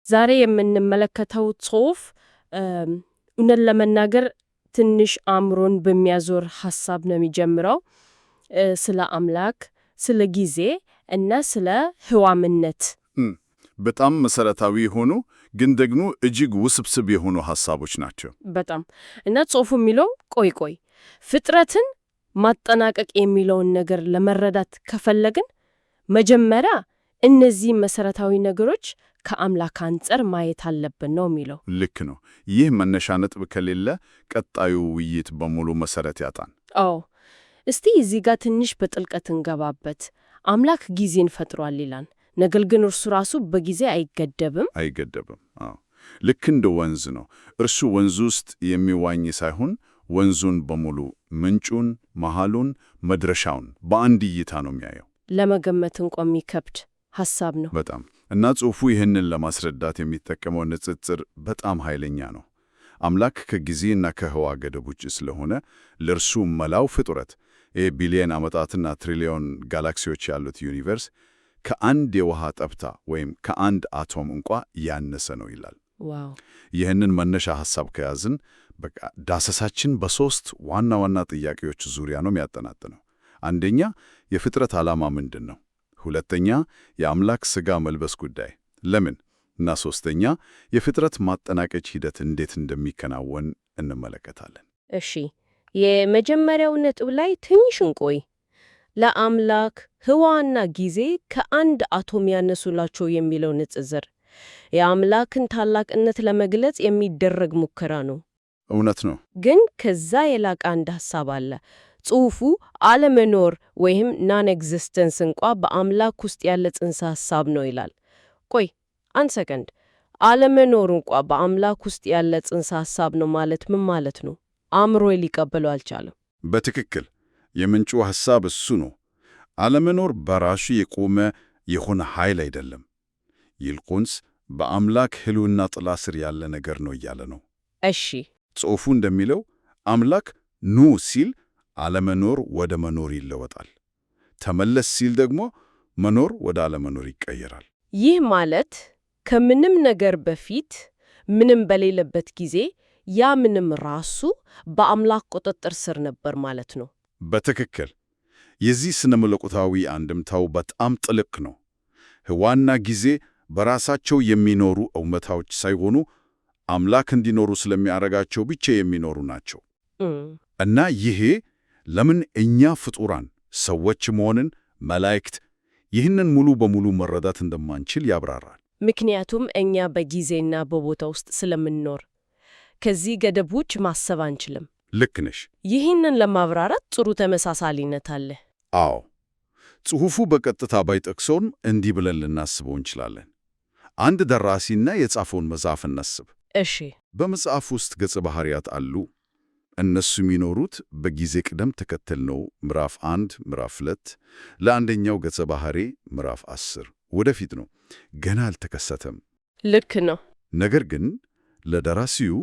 ዛሬ የምንመለከተው ጽሑፍ እውነት ለመናገር ትንሽ አእምሮን በሚያዞር ሐሳብ ነው የሚጀምረው። ስለ አምላክ፣ ስለ ጊዜ እና ስለ ሕያውነት በጣም መሰረታዊ የሆኑ ግን ደግሞ እጅግ ውስብስብ የሆኑ ሐሳቦች ናቸው። በጣም እና ጽሑፉ የሚለው ቆይ ፍጥረትን ማጠናቀቅ የሚለውን ነገር ለመረዳት ከፈለግን መጀመሪያ እነዚህ መሰረታዊ ነገሮች ከአምላክ አንጻር ማየት አለብን ነው የሚለው። ልክ ነው። ይህ መነሻ ነጥብ ከሌለ ቀጣዩ ውይይት በሙሉ መሰረት ያጣን። አዎ፣ እስቲ እዚህ ጋር ትንሽ በጥልቀት እንገባበት። አምላክ ጊዜን ፈጥሯል ይላል። ነገር ግን እርሱ ራሱ በጊዜ አይገደብም። አዎ፣ ልክ እንደ ወንዝ ነው። እርሱ ወንዙ ውስጥ የሚዋኝ ሳይሆን ወንዙን በሙሉ ምንጩን፣ መሃሉን፣ መድረሻውን በአንድ እይታ ነው የሚያየው። ለመገመት እንኳን የሚከብድ ሐሳብ ነው በጣም እና ጽሑፉ ይህንን ለማስረዳት የሚጠቀመው ንጽጽር በጣም ኃይለኛ ነው። አምላክ ከጊዜና ከህዋ ገደብ ውጭ ስለሆነ ለእርሱ መላው ፍጡረት ቢሊየን ዓመታትና ትሪሊዮን ጋላክሲዎች ያሉት ዩኒቨርስ ከአንድ የውሃ ጠብታ ወይም ከአንድ አቶም እንኳ ያነሰ ነው ይላል። ዋው! ይህንን መነሻ ሐሳብ ከያዝን በቃ ዳሰሳችን በሦስት ዋና ዋና ጥያቄዎች ዙሪያ ነው የሚያጠናጥነው። አንደኛ የፍጥረት ዓላማ ምንድን ነው? ሁለተኛ የአምላክ ሥጋ መልበስ ጉዳይ ለምን? እና ሦስተኛ የፍጥረት ማጠናቀቅ ሂደት እንዴት እንደሚከናወን እንመለከታለን። እሺ፣ የመጀመሪያው ነጥብ ላይ ትንሽ እንቆይ። ለአምላክ ህዋና ጊዜ ከአንድ አቶም ያነሱላቸው የሚለው ንጽጽር የአምላክን ታላቅነት ለመግለጽ የሚደረግ ሙከራ ነው። እውነት ነው። ግን ከዛ የላቀ አንድ ሐሳብ አለ። ጽሑፉ አለመኖር ወይም ናን ኤግዚስተንስ እንኳ በአምላክ ውስጥ ያለ ጽንሰ ሐሳብ ነው ይላል። ቆይ አንድ ሰከንድ፣ አለመኖር እንኳ በአምላክ ውስጥ ያለ ጽንሰ ሐሳብ ነው ማለት ምን ማለት ነው? አእምሮ ሊቀበለው አልቻለም። በትክክል የምንጩ ሐሳብ እሱ ነው። አለመኖር በራሱ የቆመ የሆነ ኃይል አይደለም፣ ይልቁንስ በአምላክ ሕልውና ጥላ ስር ያለ ነገር ነው እያለ ነው። እሺ፣ ጽሑፉ እንደሚለው አምላክ ኑ ሲል አለመኖር ወደ መኖር ይለወጣል። ተመለስ ሲል ደግሞ መኖር ወደ አለመኖር ይቀየራል። ይህ ማለት ከምንም ነገር በፊት ምንም በሌለበት ጊዜ ያ ምንም ራሱ በአምላክ ቁጥጥር ስር ነበር ማለት ነው። በትክክል የዚህ ስነ መለኮታዊ አንድምታው በጣም ጥልቅ ነው። ህዋና ጊዜ በራሳቸው የሚኖሩ እውነታዎች ሳይሆኑ አምላክ እንዲኖሩ ስለሚያደርጋቸው ብቻ የሚኖሩ ናቸው። እና ይሄ ለምን እኛ ፍጡራን ሰዎች መሆንን መላእክት ይህንን ሙሉ በሙሉ መረዳት እንደማንችል ያብራራል። ምክንያቱም እኛ በጊዜና በቦታ ውስጥ ስለምንኖር ከዚህ ገደብ ውጭ ማሰብ አንችልም። ልክ ነሽ። ይህንን ለማብራራት ጥሩ ተመሳሳሊነት አለ። አዎ፣ ጽሑፉ በቀጥታ ባይጠቅሰውም እንዲህ ብለን ልናስበው እንችላለን። አንድ ደራሲና የጻፈውን መጽሐፍ እናስብ። እሺ። በመጽሐፍ ውስጥ ገጸ ባህሪያት አሉ። እነሱ የሚኖሩት በጊዜ ቅደም ተከተል ነው። ምዕራፍ 1፣ ምዕራፍ 2 ለአንደኛው ገጸ ባህሪ ምዕራፍ 10 ወደፊት ነው፣ ገና አልተከሰተም። ልክ ነው። ነገር ግን ለደራሲው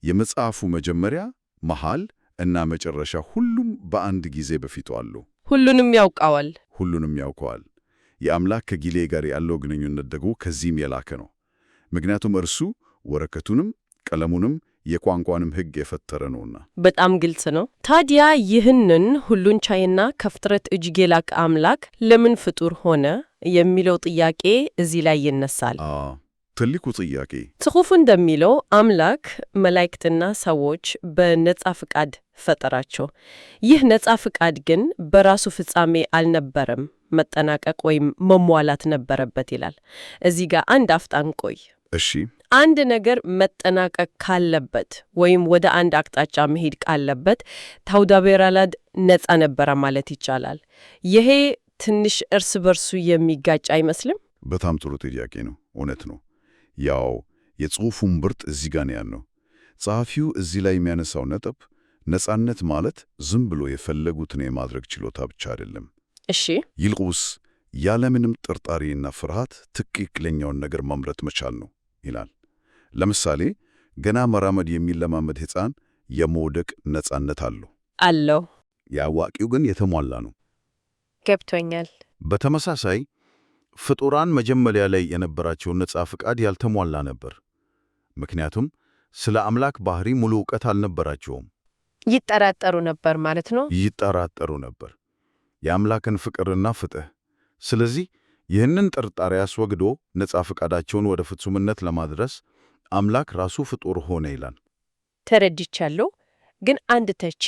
የመጽሐፉ መጀመሪያ፣ መሃል እና መጨረሻ ሁሉም በአንድ ጊዜ በፊቱ አሉ። ሁሉንም ያውቀዋል። የአምላክ ከጊዜ ጋር ያለው ግንኙነት ደግሞ ከዚህም የላከ ነው። ምክንያቱም እርሱ ወረቀቱንም ቀለሙንም የቋንቋንም ሕግ የፈጠረ ነውና። በጣም ግልጽ ነው። ታዲያ ይህንን ሁሉን ቻይና ከፍጥረት እጅግ የላቀ አምላክ ለምን ፍጡር ሆነ የሚለው ጥያቄ እዚህ ላይ ይነሳል። ትልቁ ጥያቄ። ጽሑፉ እንደሚለው አምላክ መላእክትና ሰዎች በነጻ ፍቃድ ፈጠራቸው። ይህ ነጻ ፍቃድ ግን በራሱ ፍጻሜ አልነበረም፣ መጠናቀቅ ወይም መሟላት ነበረበት ይላል። እዚህ ጋር አንድ አፍታ እንቆይ። እሺ። አንድ ነገር መጠናቀቅ ካለበት ወይም ወደ አንድ አቅጣጫ መሄድ ካለበት ታውዳቤራላድ ነጻ ነበረ ማለት ይቻላል። ይሄ ትንሽ እርስ በርሱ የሚጋጭ አይመስልም? በጣም ጥሩ ጥያቄ ነው። እውነት ነው። ያው የጽሑፉን ብርት እዚህ ጋር ነው ያለው። ጸሐፊው እዚህ ላይ የሚያነሳው ነጥብ ነጻነት ማለት ዝም ብሎ የፈለጉትን የማድረግ ችሎታ ብቻ አይደለም። እሺ። ይልቁንስ ያለምንም ጥርጣሬና ፍርሃት ትክክለኛውን ነገር መምረጥ መቻል ነው ይላል። ለምሳሌ ገና መራመድ የሚለማመድ ሕፃን የመውደቅ ነጻነት አለው። የአዋቂው ግን የተሟላ ነው። ገብቶኛል። በተመሳሳይ ፍጡራን መጀመሪያ ላይ የነበራቸው ነጻ ፍቃድ ያልተሟላ ነበር። ምክንያቱም ስለ አምላክ ባህሪ ሙሉ ዕውቀት አልነበራቸውም። ይጠራጠሩ ነበር ማለት ነው። ይጠራጠሩ ነበር የአምላክን ፍቅርና ፍትሕ። ስለዚህ ይህንን ጥርጣሬ አስወግዶ ነጻ ፍቃዳቸውን ወደ ፍጹምነት ለማድረስ አምላክ ራሱ ፍጡር ሆነ ይላል። ተረድቻለሁ። ግን አንድ ተቼ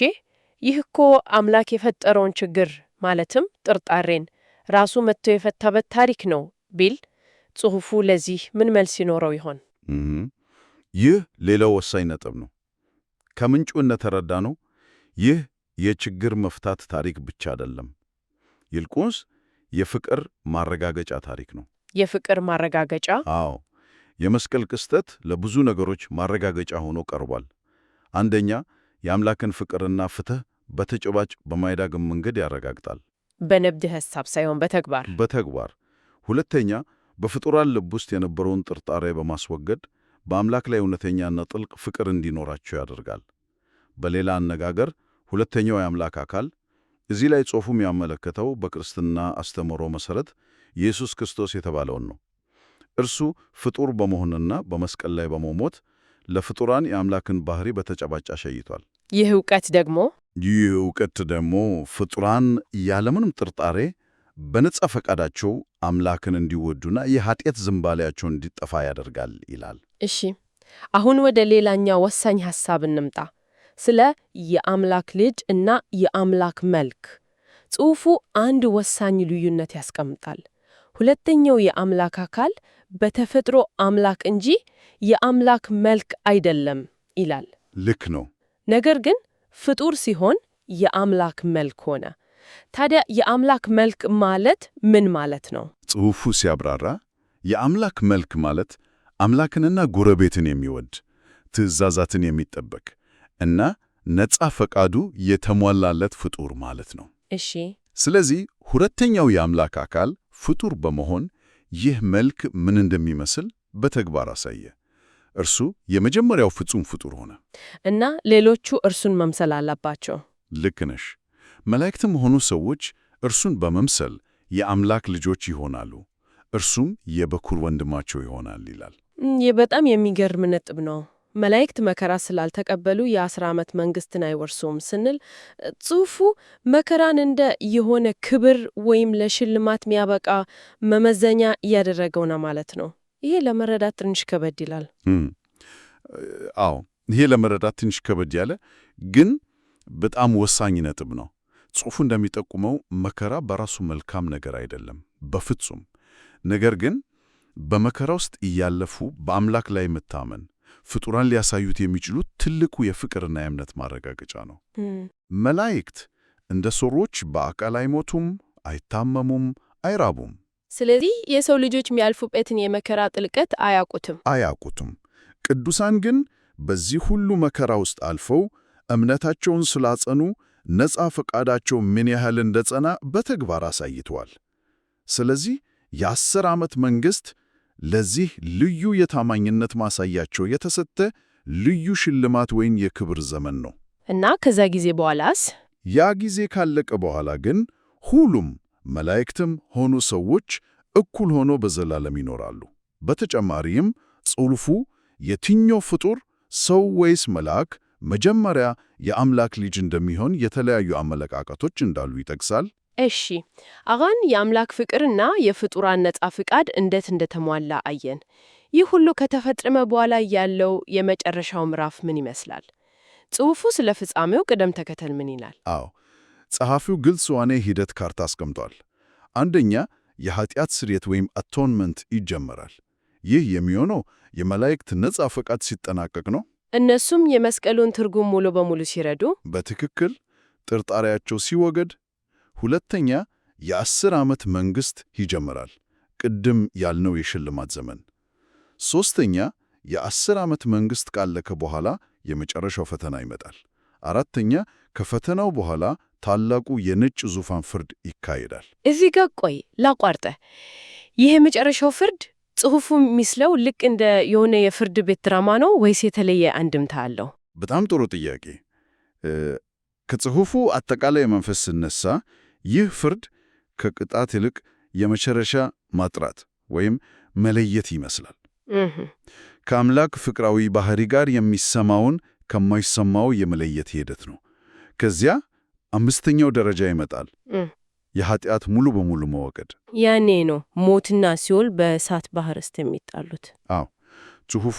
ይህ እኮ አምላክ የፈጠረውን ችግር ማለትም ጥርጣሬን ራሱ መጥቶ የፈታበት ታሪክ ነው ቢል ጽሑፉ ለዚህ ምን መልስ ይኖረው ይሆን? ይህ ሌላው ወሳኝ ነጥብ ነው። ከምንጩ እንደተረዳነው ይህ የችግር መፍታት ታሪክ ብቻ አይደለም፣ ይልቁንስ የፍቅር ማረጋገጫ ታሪክ ነው። የፍቅር ማረጋገጫ? አዎ፣ የመስቀል ክስተት ለብዙ ነገሮች ማረጋገጫ ሆኖ ቀርቧል። አንደኛ፣ የአምላክን ፍቅርና ፍትሕ በተጨባጭ በማይዳግም መንገድ ያረጋግጣል። በነብድ ሐሳብ ሳይሆን በተግባር በተግባር። ሁለተኛ፣ በፍጡራን ልብ ውስጥ የነበረውን ጥርጣሬ በማስወገድ በአምላክ ላይ እውነተኛና ጥልቅ ፍቅር እንዲኖራቸው ያደርጋል። በሌላ አነጋገር ሁለተኛው የአምላክ አካል እዚህ ላይ ጽሑፉ የሚያመለክተው በክርስትና አስተምህሮ መሠረት ኢየሱስ ክርስቶስ የተባለውን ነው። እርሱ ፍጡር በመሆንና በመስቀል ላይ በመሞት ለፍጡራን የአምላክን ባህሪ በተጨባጭ አሳይቷል። ይህ ዕውቀት ደግሞ ፍጡራን ያለምንም ጥርጣሬ በነጻ ፈቃዳቸው አምላክን እንዲወዱና የኃጢአት ዝንባሌያቸው እንዲጠፋ ያደርጋል ይላል። እሺ፣ አሁን ወደ ሌላኛው ወሳኝ ሐሳብ እንምጣ። ስለ የአምላክ ልጅ እና የአምላክ መልክ ጽሑፉ አንድ ወሳኝ ልዩነት ያስቀምጣል። ሁለተኛው የአምላክ አካል በተፈጥሮ አምላክ እንጂ የአምላክ መልክ አይደለም ይላል። ልክ ነው። ነገር ግን ፍጡር ሲሆን የአምላክ መልክ ሆነ። ታዲያ የአምላክ መልክ ማለት ምን ማለት ነው? ጽሑፉ ሲያብራራ የአምላክ መልክ ማለት አምላክንና ጎረቤትን የሚወድ ትእዛዛትን የሚጠበቅ እና ነጻ ፈቃዱ የተሟላለት ፍጡር ማለት ነው። እሺ። ስለዚህ ሁለተኛው የአምላክ አካል ፍጡር በመሆን ይህ መልክ ምን እንደሚመስል በተግባር አሳየ። እርሱ የመጀመሪያው ፍጹም ፍጡር ሆነ እና ሌሎቹ እርሱን መምሰል አለባቸው። ልክ ነሽ። መላእክትም ሆኑ ሰዎች እርሱን በመምሰል የአምላክ ልጆች ይሆናሉ፣ እርሱም የበኩር ወንድማቸው ይሆናል ይላል። ይህ በጣም የሚገርም ነጥብ ነው። መላእክት መከራ ስላልተቀበሉ የ10 ዓመት መንግሥትን አይወርሱም ስንል ጽሑፉ መከራን እንደ የሆነ ክብር ወይም ለሽልማት የሚያበቃ መመዘኛ እያደረገው ነው ማለት ነው። ይሄ ለመረዳት ትንሽ ከበድ ይላል። አዎ፣ ይሄ ለመረዳት ትንሽ ከበድ ያለ ግን በጣም ወሳኝ ነጥብ ነው። ጽሑፉ እንደሚጠቁመው መከራ በራሱ መልካም ነገር አይደለም በፍጹም። ነገር ግን በመከራ ውስጥ እያለፉ በአምላክ ላይ መታመን ፍጡራን ሊያሳዩት የሚችሉት ትልቁ የፍቅርና የእምነት ማረጋገጫ ነው። መላእክት እንደ ሰዎች በአካል አይሞቱም፣ አይታመሙም፣ አይራቡም። ስለዚህ የሰው ልጆች የሚያልፉበትን የመከራ ጥልቀት አያውቁትም። ቅዱሳን ግን በዚህ ሁሉ መከራ ውስጥ አልፈው እምነታቸውን ስላጸኑ ነጻ ፈቃዳቸው ምን ያህል እንደጸና በተግባር አሳይተዋል። ስለዚህ የ10 ዓመት መንግሥት ለዚህ ልዩ የታማኝነት ማሳያቸው የተሰጠ ልዩ ሽልማት ወይም የክብር ዘመን ነው። እና ከዛ ጊዜ በኋላስ? ያ ጊዜ ካለቀ በኋላ ግን ሁሉም መላእክትም ሆኑ ሰዎች እኩል ሆኖ በዘላለም ይኖራሉ። በተጨማሪም ጽሑፉ የትኛው ፍጡር ሰው ወይስ መልአክ መጀመሪያ የአምላክ ልጅ እንደሚሆን የተለያዩ አመለካከቶች እንዳሉ ይጠቅሳል። እሺ፣ አሁን የአምላክ ፍቅርና የፍጡራን ነጻ ፍቃድ እንዴት እንደተሟላ አየን። ይህ ሁሉ ከተፈጸመ በኋላ ያለው የመጨረሻው ምዕራፍ ምን ይመስላል? ጽሑፉ ስለ ፍጻሜው ቅደም ተከተል ምን ይላል? አዎ፣ ጸሐፊው ግልጽ የሆነ ሂደት ካርታ አስቀምጧል። አንደኛ የኃጢአት ስርየት ወይም አቶንመንት ይጀመራል። ይህ የሚሆነው የመላእክት ነጻ ፈቃድ ሲጠናቀቅ ነው። እነሱም የመስቀሉን ትርጉም ሙሉ በሙሉ ሲረዱ፣ በትክክል ጥርጣሬያቸው ሲወገድ። ሁለተኛ የ10 ዓመት መንግሥት ይጀምራል፣ ቅድም ያልነው የሽልማት ዘመን። ሦስተኛ የ10 ዓመት መንግሥት ካለቀ በኋላ የመጨረሻው ፈተና ይመጣል። አራተኛ ከፈተናው በኋላ ታላቁ የነጭ ዙፋን ፍርድ ይካሄዳል። እዚህ ጋር ቆይ ላቋርጠ። ይህ የመጨረሻው ፍርድ ጽሑፉ የሚስለው ልክ እንደ የሆነ የፍርድ ቤት ድራማ ነው ወይስ የተለየ አንድምታ አለው? በጣም ጥሩ ጥያቄ። ከጽሑፉ አጠቃላይ መንፈስ ስነሳ ይህ ፍርድ ከቅጣት ይልቅ የመጨረሻ ማጥራት ወይም መለየት ይመስላል። እህ ከአምላክ ፍቅራዊ ባህሪ ጋር የሚሰማውን ከማይሰማው የመለየት ሂደት ነው። ከዚያ አምስተኛው ደረጃ ይመጣል፣ የኃጢአት ሙሉ በሙሉ መወገድ። ያኔ ነው ሞትና ሲኦል በእሳት ባህር ውስጥ የሚጣሉት። አዎ፣ ጽሑፉ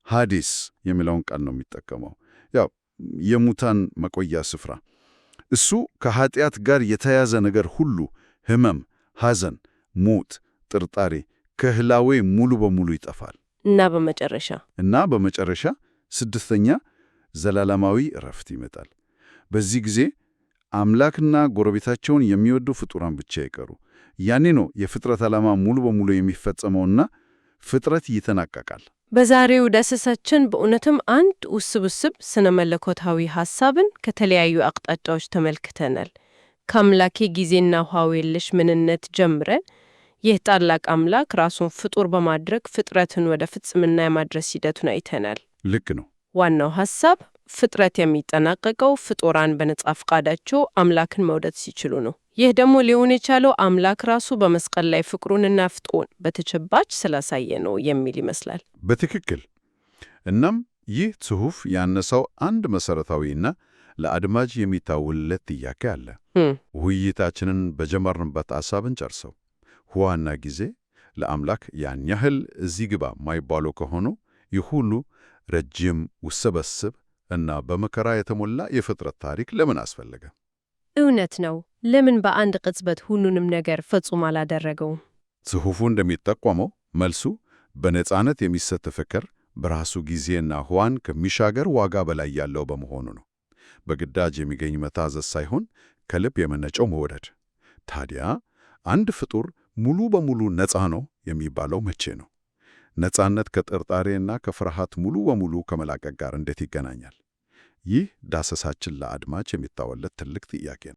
ሃዲስ የሚለውን ቃል ነው የሚጠቀመው፣ ያው የሙታን መቆያ ስፍራ። እሱ ከኃጢአት ጋር የተያዘ ነገር ሁሉ ሕመም፣ ሐዘን፣ ሞት፣ ጥርጣሬ ከህላዌ ሙሉ በሙሉ ይጠፋል። እና በመጨረሻ ስድስተኛ ዘላለማዊ እረፍት ይመጣል። በዚህ ጊዜ አምላክና ጎረቤታቸውን የሚወዱ ፍጡራን ብቻ ይቀሩ። ያኔ ነው የፍጥረት ዓላማ ሙሉ በሙሉ የሚፈጸመውና ፍጥረት ይጠናቀቃል። በዛሬው ዳሰሳችን በእውነትም አንድ ውስብስብ ስነ መለኮታዊ ሐሳብን ከተለያዩ አቅጣጫዎች ተመልክተናል። ከአምላኬ ጊዜና ውሃው የለሽ ምንነት ጀምረን ይህ ታላቅ አምላክ ራሱን ፍጡር በማድረግ ፍጥረትን ወደ ፍጽምና የማድረስ ሂደቱን አይተናል። ልክ ነው። ዋናው ሐሳብ ፍጥረት የሚጠናቀቀው ፍጡራን በነጻ ፈቃዳቸው አምላክን መውደድ ሲችሉ ነው። ይህ ደግሞ ሊሆን የቻለው አምላክ ራሱ በመስቀል ላይ ፍቅሩንና ፍቅሩን በተጨባጭ ስላሳየ ነው የሚል ይመስላል። በትክክል። እናም ይህ ጽሑፍ ያነሳው አንድ መሠረታዊና ለአድማጭ የሚታውለት ጥያቄ አለ። ውይይታችንን በጀመርንበት ሐሳብን ጨርሰው ሕዋና ጊዜ ለአምላክ ያን ያህል እዚህ ግባ ማይባሉ ከሆኑ ይህ ሁሉ ረጅም ውስብስብ እና በመከራ የተሞላ የፍጥረት ታሪክ ለምን አስፈለገ? እውነት ነው። ለምን በአንድ ቅጽበት ሁሉንም ነገር ፍጹም አላደረገውም? ጽሑፉ እንደሚጠቋመው መልሱ በነጻነት የሚሰጥ ፍቅር በራሱ ጊዜና ሕዋን ከሚሻገር ዋጋ በላይ ያለው በመሆኑ ነው። በግዳጅ የሚገኝ መታዘዝ ሳይሆን ከልብ የመነጨው መውደድ። ታዲያ አንድ ፍጡር ሙሉ በሙሉ ነፃ ነው የሚባለው መቼ ነው? ነፃነት ከጥርጣሬና ከፍርሃት ሙሉ በሙሉ ከመላቀቅ ጋር እንዴት ይገናኛል? ይህ ዳሰሳችን ለአድማጭ የሚታወለት ትልቅ ጥያቄ ነው።